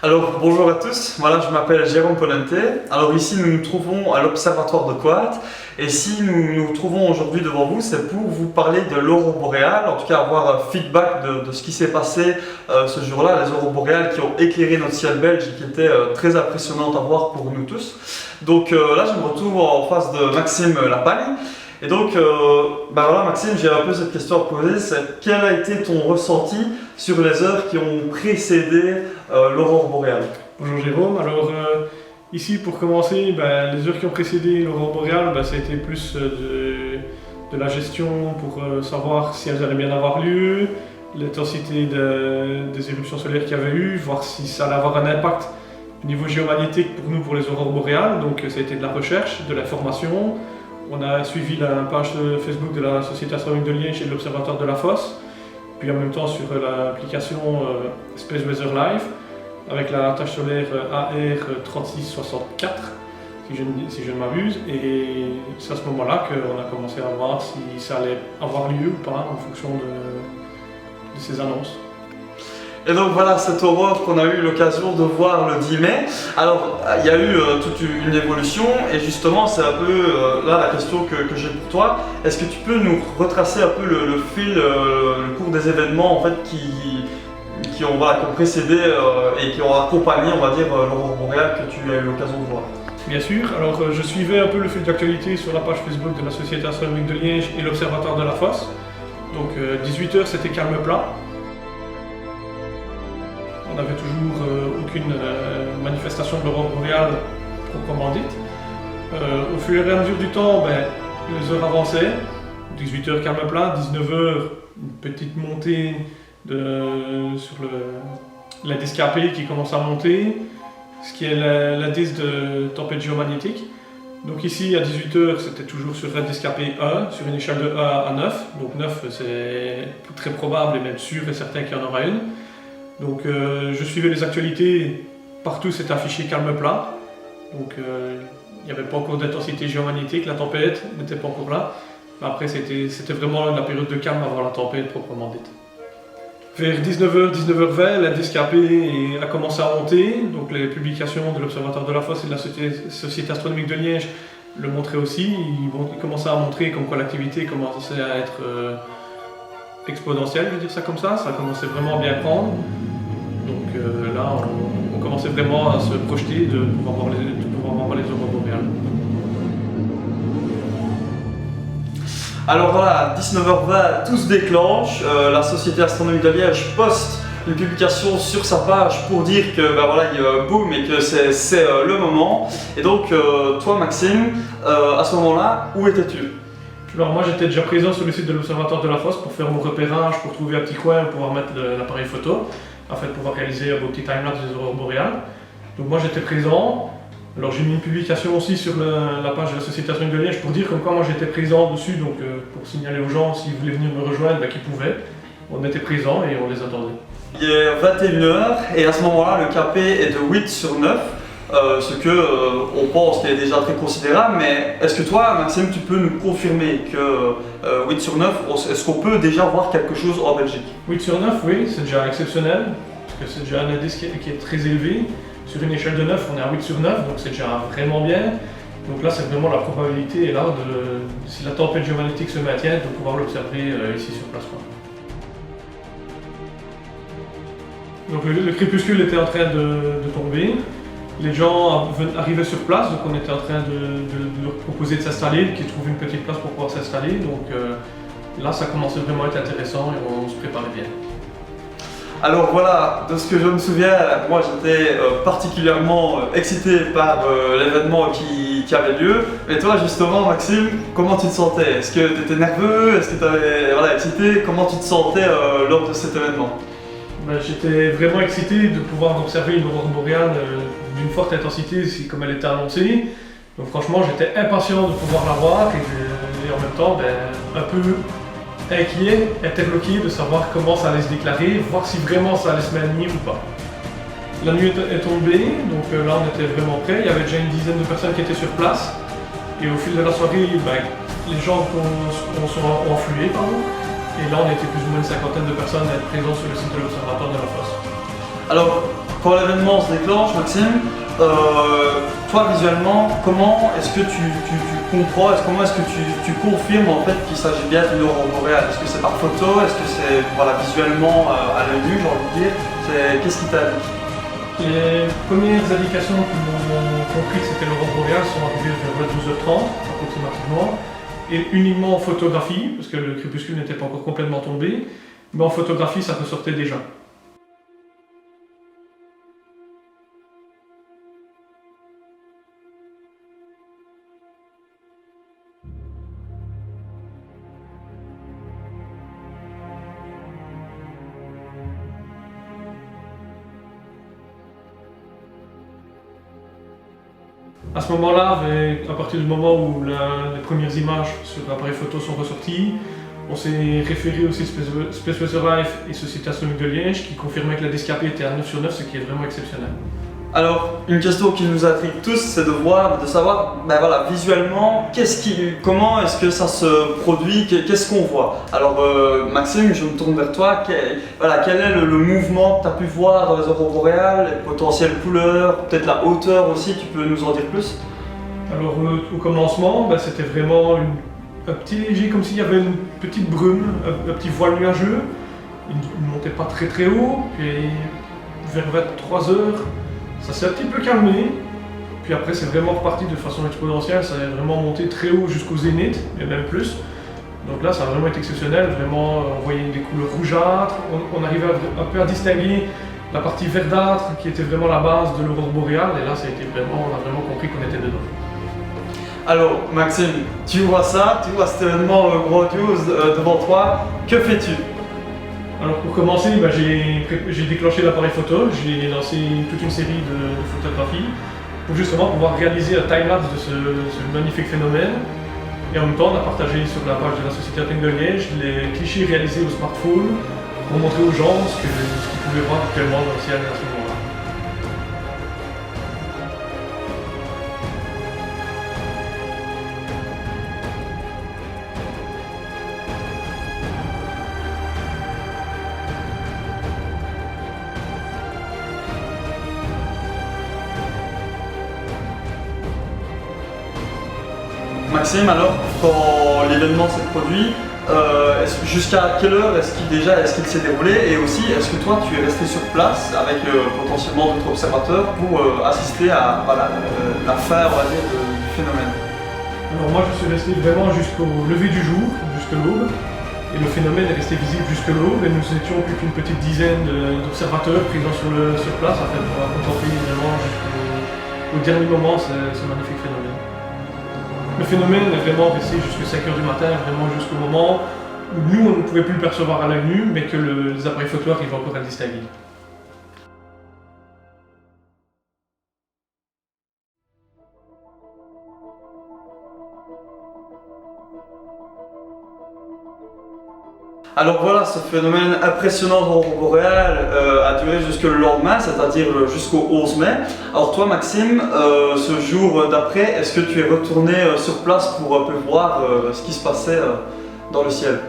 Alors bonjour à tous, voilà, je m'appelle Jérôme Polente. Alors ici nous nous trouvons à l'Observatoire de Coat et si nous nous trouvons aujourd'hui devant vous, c'est pour vous parler de l'aurore boréale, en tout cas avoir un feedback de ce qui s'est passé ce jour-là, les aurores boréales qui ont éclairé notre ciel belge et qui étaient très impressionnantes à voir pour nous tous. Donc là je me retrouve en face de Maxime Lapagne. Et donc, voilà Maxime, j'ai un peu cette question à poser, c'est quel a été ton ressenti sur les heures qui ont précédé l'aurore boréale? Bonjour Jérôme, alors ici pour commencer, les heures qui ont précédé l'aurore boréale, ça a été plus de la gestion pour savoir si elles allaient bien avoir lieu, l'intensité des éruptions solaires qu'il y avait eu, voir si ça allait avoir un impact au niveau géomagnétique pour nous pour les aurores boréales, donc ça a été de la recherche, de l'information. On a suivi la page Facebook de la Société astronomique de Liège et de l'Observatoire de la Fosse, puis en même temps sur l'application Space Weather Live, avec la tâche solaire AR3664, si je ne m'abuse, et c'est à ce moment-là qu'on a commencé à voir si ça allait avoir lieu ou pas en fonction de ces annonces. Et donc voilà cette aurore qu'on a eu l'occasion de voir le 10 mai. Alors il y a eu toute une évolution et justement c'est un peu là la question que j'ai pour toi. Est-ce que tu peux nous retracer un peu le fil, le cours des événements en fait, qui ont précédé et qui ont accompagné on va dire l'aurore boréale que tu as eu l'occasion de voir? Bien sûr, alors je suivais un peu le fil d'actualité sur la page Facebook de la Société astronomique de Liège et l'Observatoire de la Fosse. Donc 18h c'était calme plat. On n'avait toujours aucune manifestation de l'aurore boréale proprement dite. Au fur et à mesure du temps, les heures avançaient. 18h calme plat, 19h une petite montée sur l'indice KP qui commence à monter, ce qui est l'indice de tempête géomagnétique. Donc ici à 18h c'était toujours sur l'indice KP 1, sur une échelle de 1 à 9. Donc 9 c'est très probable et même sûr et certain qu'il y en aura une. Donc je suivais les actualités, partout c'était affiché calme plat, donc il n'y avait pas encore d'intensité géomagnétique, la tempête n'était pas encore là. Mais après c'était vraiment la période de calme avant la tempête proprement dite. Vers 19h, 19h20, l'indice KP a commencé à monter, donc les publications de l'Observatoire de la Fosse et de la Société astronomique de Liège le montraient aussi. Ils commençaient à montrer comme quoi l'activité commençait à être exponentielle, je veux dire ça comme ça commençait vraiment à bien prendre. Donc là, on commençait vraiment à se projeter de pouvoir voir les aurores boréales. Alors voilà, 19h20, tout se déclenche. La Société astronomique de Liège poste une publication sur sa page pour dire que il y a un boom et que c'est le moment. Et donc toi Maxime, à ce moment-là, où étais-tu? Alors moi j'étais déjà présent sur le site de l'Observatoire de la Fosse pour faire mon repérage, pour trouver un petit coin pour pouvoir mettre l'appareil photo, afin de pouvoir réaliser vos petits timelapse des aurores boréales. Donc moi j'étais présent. Alors j'ai mis une publication aussi sur la page de la Société astronomique de Liège pour dire comme quoi moi j'étais présent dessus, donc pour signaler aux gens s'ils voulaient venir me rejoindre, qu'ils pouvaient. On était présents et on les attendait. Il est 21h et à ce moment-là le KP est de 8 sur 9. Ce que on pense qu'il est déjà très considérable, mais est-ce que toi, Maxime, tu peux nous confirmer que 8 sur 9, est-ce qu'on peut déjà voir quelque chose en Belgique? 8 sur 9, oui, c'est déjà exceptionnel, parce que c'est déjà un indice qui est très élevé. Sur une échelle de 9, on est à 8 sur 9, donc c'est déjà vraiment bien. Donc là, c'est vraiment la probabilité, et là, si la tempête géomagnétique se maintient, de pouvoir l'observer ici sur place. Donc le crépuscule était en train de tomber. Les gens arrivaient sur place, donc on était en train de leur proposer de s'installer, qu'ils trouvent une petite place pour pouvoir s'installer. Donc là, ça commençait vraiment à être intéressant et on se préparait bien. Alors voilà, de ce que je me souviens, moi j'étais particulièrement excité par l'événement qui avait lieu. Mais toi justement Maxime, comment tu te sentais? Est-ce que tu étais nerveux? Est-ce que tu étais excité? Comment tu te sentais lors de cet événement? J'étais vraiment excité de pouvoir observer une aurore boréale d'une forte intensité comme elle était annoncée. Donc franchement j'étais impatient de pouvoir la voir et en même temps un peu inquiet, interloqué de savoir comment ça allait se déclarer, voir si vraiment ça allait se maintenir ou pas. La nuit est tombée, donc là on était vraiment prêts, il y avait déjà une dizaine de personnes qui étaient sur place et au fil de la soirée, les gens ont afflué. Et là, on était plus ou moins une cinquantaine de personnes à être présentes sur le site de l'Observatoire de la Fosse. Alors, quand l'événement se déclenche, Maxime, toi visuellement, comment est-ce que tu comprends, comment est-ce que tu confirmes en fait qu'il s'agit bien d'une aurore boréale? Est-ce que c'est par photo? Est-ce que c'est voilà, visuellement à l'œil nu, j'ai envie de dire? Qu'est-ce qui t'indique? Les premières indications qui m'ont compris que c'était l'aurore boréale sont arrivées vers 12h30 approximativement, et uniquement en photographie, parce que le crépuscule n'était pas encore complètement tombé, mais en photographie ça ressortait déjà. À ce moment-là, à partir du moment où les premières images sur l'appareil photo sont ressorties, on s'est référé aussi à Space Weather Life et Société Astronomique de Liège qui confirmaient que la DSKP était à 9 sur 9, ce qui est vraiment exceptionnel. Alors, une question qui nous intrigue tous, c'est de savoir, ben voilà, visuellement, comment est-ce que ça se produit, qu'est-ce qu'on voit? Alors, Maxime, je me tourne vers toi, quel est le mouvement que tu as pu voir dans les aurores boréales, les potentielles couleurs, peut-être la hauteur aussi, tu peux nous en dire plus? Alors, au commencement, ben, c'était vraiment un petit léger, comme s'il y avait une petite brume, un petit voile nuageux. Il ne montait pas très très haut, puis vers 23 heures, ça s'est un petit peu calmé, puis après c'est vraiment reparti de façon exponentielle, ça est vraiment monté très haut jusqu'au zénith, et même plus. Donc là ça a vraiment été exceptionnel, vraiment on voyait des couleurs rougeâtres, on arrivait un peu à distinguer la partie verdâtre qui était vraiment la base de l'aurore boréale, et là ça a été on a vraiment compris qu'on était dedans. Alors Maxime, tu vois ça, tu vois cet événement grandiose devant toi, que fais-tu? Alors pour commencer, bah, j'ai déclenché l'appareil photo, j'ai lancé toute une série de photographies pour justement pouvoir réaliser un time-lapse de ce magnifique phénomène. Et en même temps, on a partagé sur la page de la Société Astronomique de Liège les clichés réalisés au smartphone pour montrer aux gens ce qu'ils pouvaient voir actuellement dans le ciel à ce moment-là. Maxime, alors, quand l'événement s'est produit, jusqu'à quelle heure est-ce qu'il s'est déroulé? Et aussi, est-ce que toi, tu es resté sur place avec potentiellement d'autres observateurs pour assister à la fin, on va dire, du phénomène? Alors moi, je suis resté vraiment jusqu'au lever du jour, jusqu'à l'aube. Et le phénomène est resté visible jusqu'à l'aube. Et nous étions plus qu'une petite dizaine d'observateurs présents sur place afin de pouvoir contempler vraiment jusqu'au dernier moment ce magnifique phénomène. Le phénomène est vraiment resté jusqu'à 5 h du matin, vraiment jusqu'au moment où nous on ne pouvait plus le percevoir à l'œil nu, mais que les appareils photo arrivaient encore à le distinguer. Alors voilà, ce phénomène impressionnant d'aurore boréale a duré jusque le lendemain, c'est-à-dire jusqu'au 11 mai. Alors toi Maxime, ce jour d'après, est-ce que tu es retourné sur place pour voir ce qui se passait dans le ciel?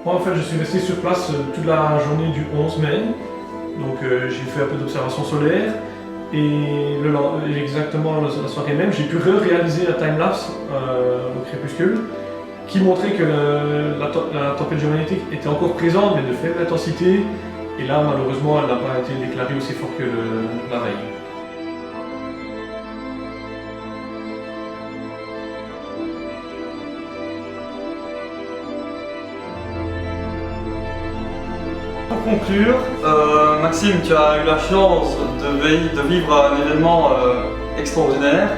Moi en fait je suis resté sur place toute la journée du 11 mai, donc j'ai fait un peu d'observation solaire et exactement la soirée même j'ai pu réaliser un time-lapse au crépuscule qui montrait que la tempête géomagnétique était encore présente mais de faible intensité, et là malheureusement elle n'a pas été déclarée aussi fort que la veille. Pour conclure, Maxime, tu as eu la chance de vivre un événement extraordinaire.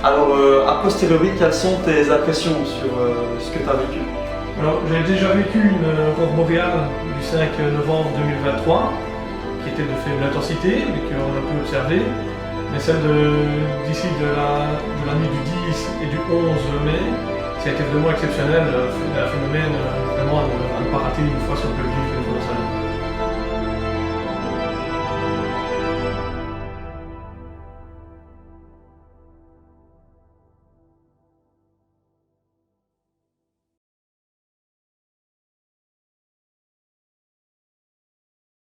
Alors, a posteriori, quelles sont tes impressions sur ce que tu as vécu? Alors, j'ai déjà vécu une aurore boréale du 5 novembre 2023, qui était de faible intensité, mais qu'on a pu observer. Mais celle d'ici de la nuit du 10 et du 11 mai, ça a été vraiment exceptionnel, un phénomène vraiment à ne pas rater une fois si on peut le vivre une fois dans sa vie.